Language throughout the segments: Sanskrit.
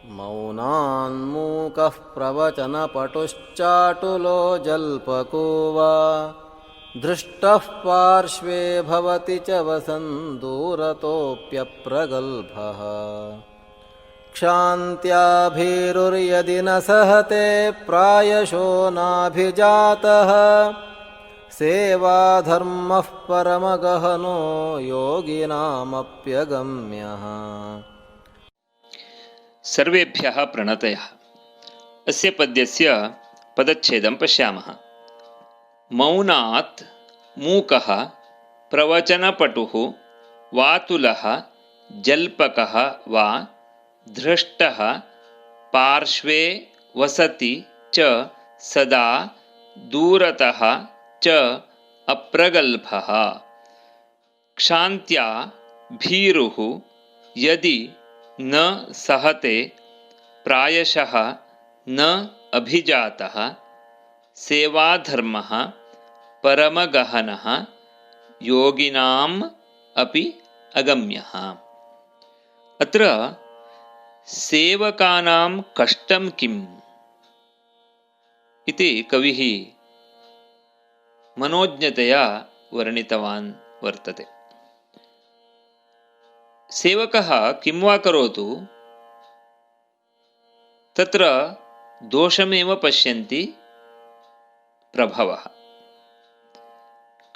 मौनान्मूकः प्रवचनपटुश्चाटुलो जल्पको वा दृष्टः पार्श्वे भवति च वसन् दूरतोऽप्यप्रगल्भः। क्षान्त्याभिरुर्यदि न सहते प्रायशो नाभिजातः सेवाधर्मः परमगहनो योगिनामप्यगम्यः। सर्वेभ्यः प्रणतयः। अस्य पद्यस्य पदच्छेदं पश्यामः। मौनात् मूकः प्रवचनपटुः वातुलः जल्पकः वा धृष्टः पार्श्वे वसति च सदा दूरतः च अप्रगल्भः। क्षान्त्या भीरुः यदि न सहते प्रायशः न अभिजातः सेवाधर्मः परमगहनः योगिनाम् अपि अगम्यः। अत्र सेवकानां कष्टं किम् इति कविः मनोज्ञतया वर्णितवान् वर्तते। सेवकः किं वा करोतु तत्र दोषमेव पश्यन्ति प्रभवः।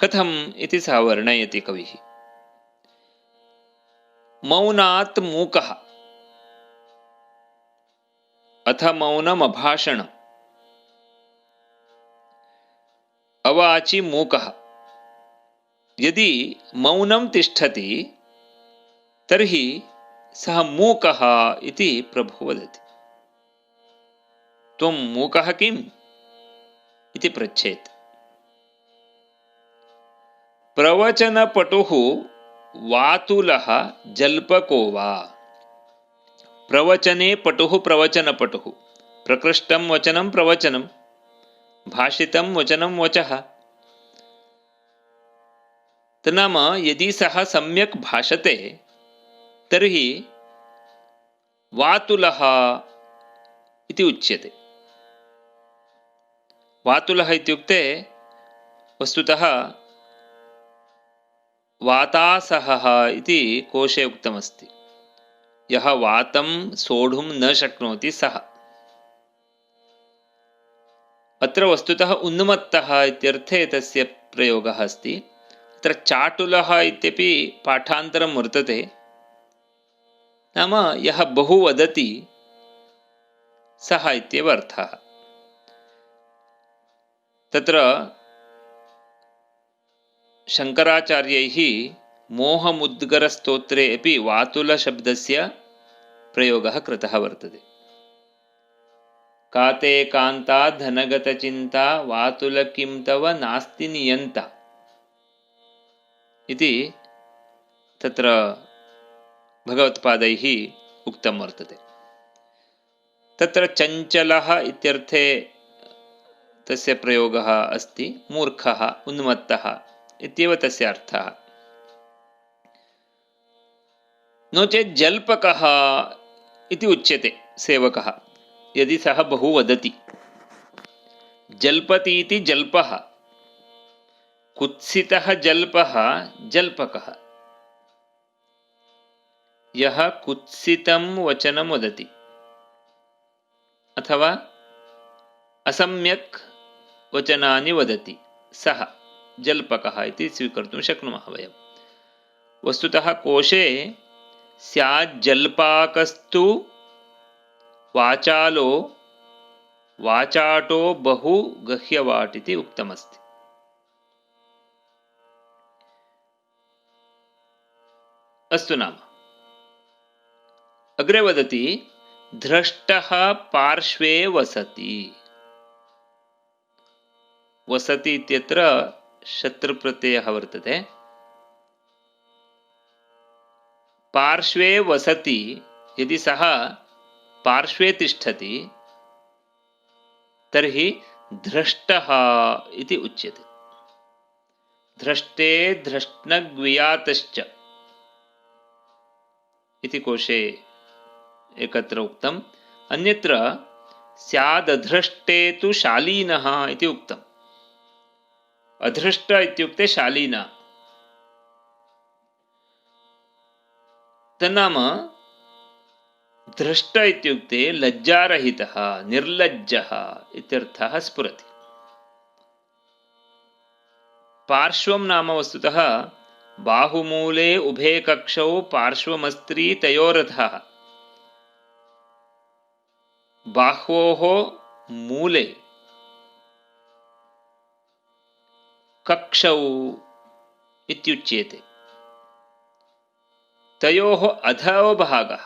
कथम् इति सः वर्णयति कविः। मौनात् मूकः अथ मौनमभाषणम् अवाचि मूकः। यदि मौनं तिष्ठति तर्हि सः मूकः इति प्रभुः वदति। त्वं मूकः किम् इति पृच्छेत्। प्रवचनपटुः वातुलः जल्पको वा। प्रवचने पटुः प्रवचनपटुः। प्रकृष्टं वचनं प्रवचनं, भाषितं वचनं वचः। तन्नाम यदि सः सम्यक् भाषते तर्हि वातुलः इति उच्यते। वातुलः इत्युक्ते वस्तुतः वातासहः इति कोशे उक्तमस्ति। यः वातं सोढुं न शक्नोति सः। अत्र वस्तुतः उन्मत्तः इत्यर्थे तस्य प्रयोगः अस्ति। अत्र चाटुलः इत्यपि पाठान्तरं वर्तते। नाम यः बहु वदति सः इत्येव अर्थः। तत्र शङ्कराचार्यैः मोहमुद्गरस्तोत्रे अपि वातुलशब्दस्य प्रयोगः कृतः वर्तते। काते कान्ता धनगतचिन्ता वातुल किं तव नास्ति नियन्ता इति तत्र भगवत्पादैः उक्तं वर्तते। तत्र चञ्चलः इत्यर्थे तस्य प्रयोगः अस्ति। मूर्खः, उन्मत्तः इत्येव तस्य अर्थः। नो चेत् जल्पकः इति उच्यते सेवकः यदि सः बहु वदति। जल्पति इति जल्पः, कुत्सितः जल्पः जल्पकः। यः कुत्सितं वचनं वदति अथवा असम्यक् वचनानि वदति सः जल्पकः इति स्वीकर्तुं शक्नुमः वयं। वस्तुतः कोशे स्याज्जल्पाकस्तु वाचालो वाचाटो बहु गह्यवाट् इति उक्तमस्ति। अस्तु नाम अग्रे वदति धृष्टः पार्श्वे वसति। वसति इत्यत्र शत्रुप्रत्ययः वर्तते। पार्श्वे वसति यदि सः पार्श्वे तिष्ठति तर्हि धृष्टः इति उच्यते। धृष्टे धृष्णग्वियातश्च इति कोशे एकत्र उक्तं। अन्यत्र स्यादधृष्टे तु शालीनः इति उक्तम्। अधृष्ट इत्युक्ते शालीन। तन्नाम धृष्ट इत्युक्ते लज्जारहितः निर्लज्जः इत्यर्थः स्फुरति। पार्श्वं नाम वस्तुतः बाहुमूले उभे कक्षौ पार्श्वमस्त्री तयोरधः। बाह्वोः मूले कक्षौ इत्युच्यते। तयोः अधोभागः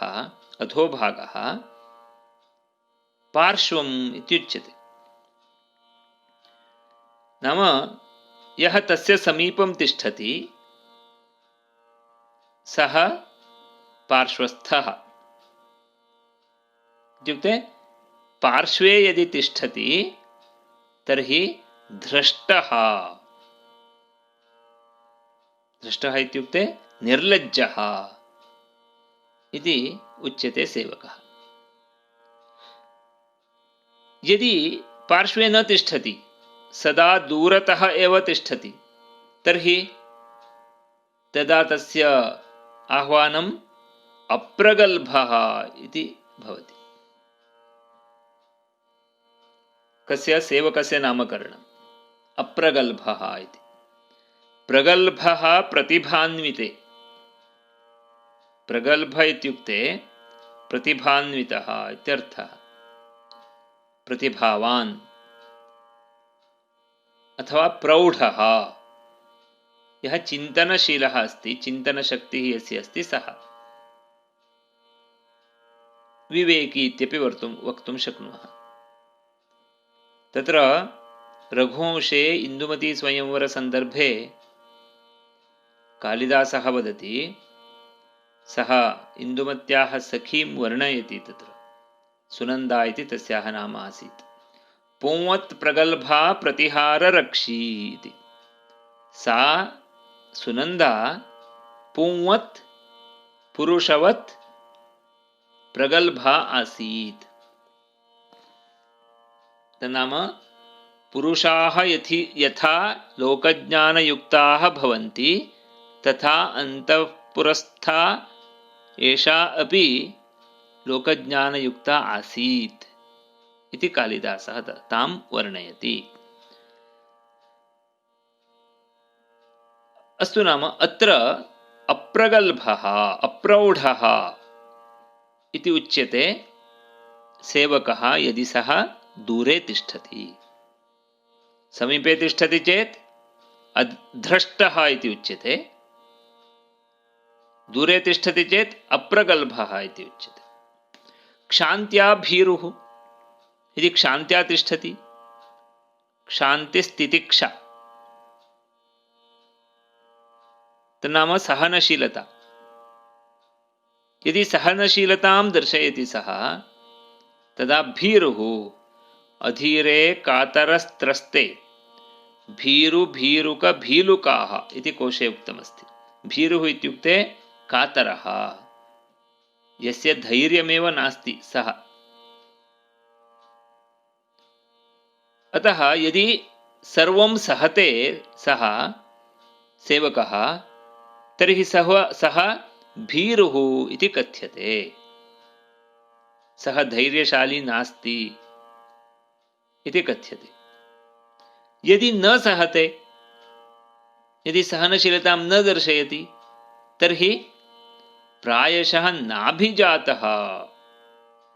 पार्श्वम् इत्युच्यते। नाम यः तस्य समीपं तिष्ठति सः पार्श्वस्थः इत्युक्ते पार्श्वे यदि तिष्ठति तर्हि धृष्टः। धृष्टः इत्युक्ते निर्लज्जः इति उच्यते सेवकः। यदि पार्श्वे न तिष्ठति, सदा दूरतः एव तिष्ठति, तर्हि तदा तस्य आह्वानम् अप्रगल्भः इति भवति। कस्य? सेवकस्य नामकरणम् अप्रगल्भः इति। प्रगल्भः प्रतिभान्विते। प्रगल्भ इत्युक्ते प्रतिभान्वितः इत्यर्थः। प्रतिभावान् अथवा प्रौढः, यः चिन्तनशीलः अस्ति, चिन्तनशक्तिः यस्य अस्ति सः विवेकी इत्यपि वक्तुं शक्नुमः। तत्र रघुवंशे इन्दुमतीस्वयंवरसन्दर्भे कालिदासः वदति, सः इन्दुमत्याः सखीं वर्णयति। तत्र सुनन्दा इति तस्याः नाम आसीत्। पुंवत् प्रगल्भा प्रतिहाररक्षी इति। सा सुनन्दा पुंवत् पुरुषवत् प्रगल्भा आसीत्। तन्नाम पुरुषाः यथा लोकज्ञानयुक्ताः भवन्ति तथा अन्तःपुरस्था एषा अपि लोकज्ञानयुक्ता आसीत् इति कालिदासः तां वर्णयति। अस्तु, नाम अत्र अप्रगल्भः अप्रौढः इति उच्यते सेवकः यदि सः दूरे तिष्ठति। समीपे तिष्ठति चेत् अधृष्टः इति उच्यते, दूरे तिष्ठति चेत् अप्रगल्भः इति उच्यते। क्षान्त्या भीरुः, यदि क्षान्त्या तिष्ठति, क्षान्तिस्तितिक्षा तन्नाम सहनशीलता। यदि सहनशीलतां दर्शयति सः तदा भीरुः। अधीरे कातरस्त्रस्ते भीरुभीरुकभीलुकाः इति कोशे उक्तमस्ति। भीरुः इत्युक्ते कातरः, यस्य धैर्यमेव नास्ति सः। अतः यदि सर्वं सहते सः सेवकः तर्हि सः भीरुः इति कथ्यते। सः धैर्यशाली नास्ति इति कथ्यते। यदि न सहते, यदि सहनशीलतां न दर्शयति तर्हि प्रायशः नाभिजातः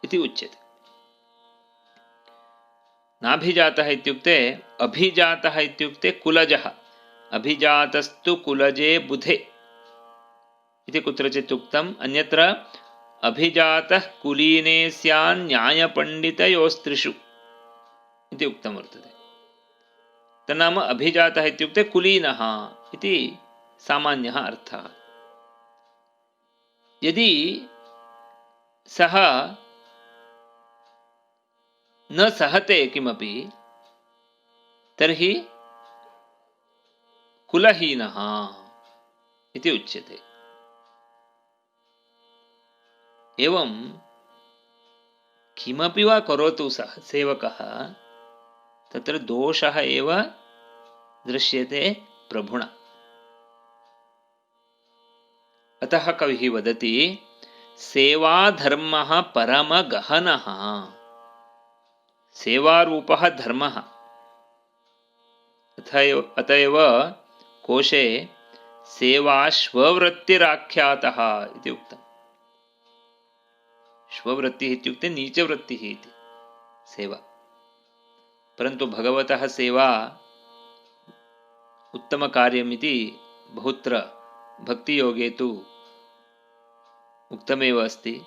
इति उच्यते। नाभिजातः इत्युक्ते अभिजातः इत्युक्ते कुलजः। अभिजातस्तु कुलजे बुधे इति कुत्रचित् उक्तम्। अन्यत्र अभिजातः कुलीने स्यान् न्यायपण्डितयोस्त्रिषु इति उक्तं वर्तते। तन्नाम अभिजातः इत्युक्ते कुलीनः इति सामान्यः अर्थः। यदि सः न सहते किमपि तर्हि कुलहीनः इति उच्यते। एवं किमपि वा करोतु सः सेवकः, तत्र दोषः एव दृश्यते प्रभुणा। अतः कविः वदति सेवाधर्मः परमगहनः। सेवारूपः धर्मः। अतएव कोशे सेवा श्ववृत्तिराख्यातः इति उक्तम्। श्ववृत्तिः इत्युक्ते नीचवृत्तिः इति सेवा। परन्तु भगवतः सेवा उत्तमकार्यमिति बहुत्र भक्तियोगे तु उक्तमेव अस्ति।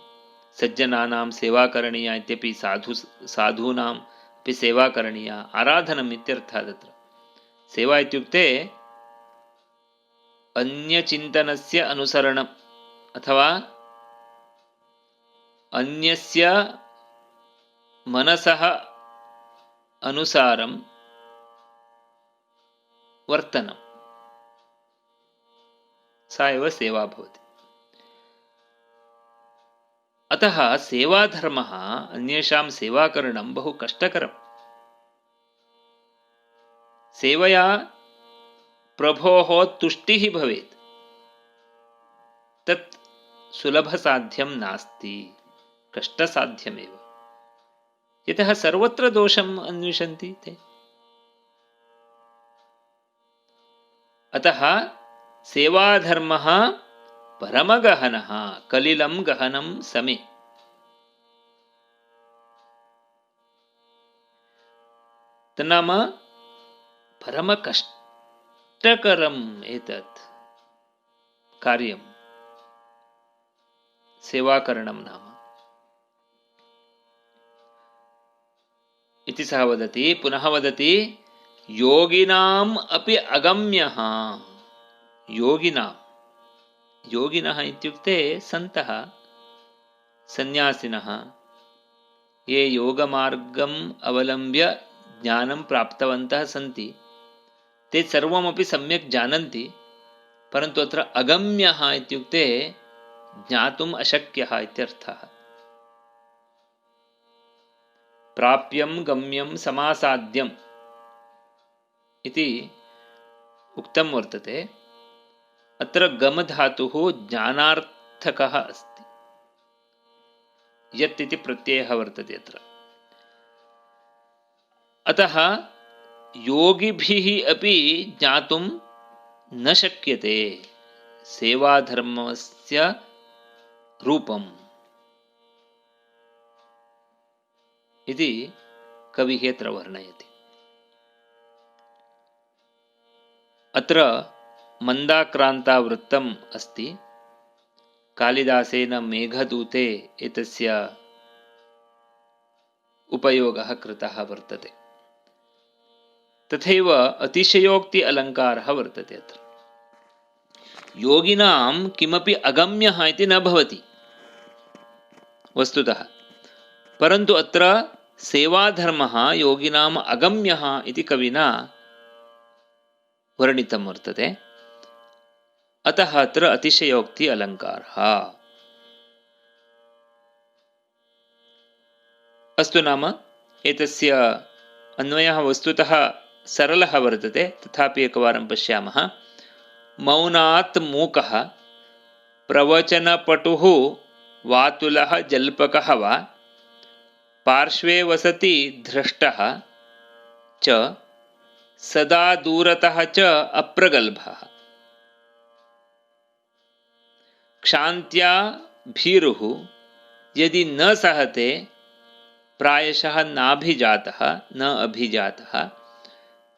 सज्जनानां सेवा करणीया इत्यपि साधूनां अपि सेवा करणीया, आराधनम् इत्यर्थः। तत्र सेवा इत्युक्ते अन्यचिन्तनस्य अनुसरणम् अथवा अन्यस्य मनसः अनुसारं वर्तनं, सा एव सेवा भवति। अतः सेवाधर्मः, अन्येषां सेवाकरणं बहु कष्टकरम्। सेवया प्रभोः तुष्टिः भवेत्, तत् सुलभसाध्यं नास्ति, कष्टसाध्यमेव। यतः सर्वत्र दोषम् अन्विषन्ति ते। अतः सेवाधर्मः परमगहनः, कलिलं गहनं समे। तन्नाम परमकष्टकरम् एतत् कार्यं, सेवाकरणं नाम इति सः वदति। पुनः वदति योगिनाम् अपि अगम्यः। योगिनः इत्युक्ते सन्तः, सन्यासिनः, ये योगमार्गम् अवलम्ब्य ज्ञानं प्राप्तवन्तः सन्ति, ते सर्वमपि सम्यक् जानन्ति। परन्तु अत्र अगम्यः इत्युक्ते ज्ञातुम् अशक्यः इत्यर्थः। प्राप्यं गम्यं समासाद्यम् इति उक्तं वर्तते। अत्र गमधातुः ज्ञानार्थकः अस्ति, यत् इति प्रत्ययः वर्तते अत्र। अतः योगिभिः अपि ज्ञातुं न शक्यते सेवाधर्मस्य रूपम् इति कविः अत्र वर्णयति। अत्र मन्दाक्रान्तावृत्तम् अस्ति। कालिदासेन मेघदूते एतस्य उपयोगः कृतः वर्तते। तथैव अतिशयोक्ति अलङ्कारः वर्तते अत्र। योगिनां किमपि अगम्यः इति न भवति वस्तुतः, परन्तु अत्र सेवाधर्मः योगिनाम् अगम्यः इति कविना वर्णितं वर्तते। अतः अत्र अतिशयोक्ति अलङ्कारः। अस्तु, नाम एतस्य अन्वयः वस्तुतः सरलः वर्तते, तथापि एकवारं पश्यामः। मौनात् मूकः प्रवचनपटुः वातुलः जल्पकः वा पार्श्वे वसति धृष्टः च सदा दूरतः च अप्रगल्भः। क्षान्त्या भीरुः यदि न सहते प्रायशः नाभिजातः न अभिजातः।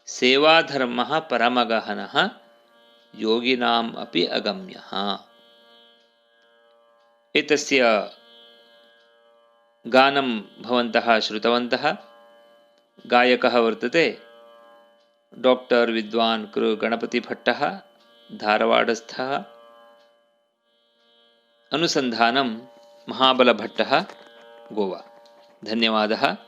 सेवाधर्मः परमगहनः योगिनाम् अपि अगम्यः। एतस्य गानं भवन्तः श्रुतवन्तः। गायकः वर्तते डॉक्टर विद्वान् कृ गणपतिभट्टः, धारवाडस्थः। अनुसन्धानं महाबलभट्टः, गोवा। धन्यवादः।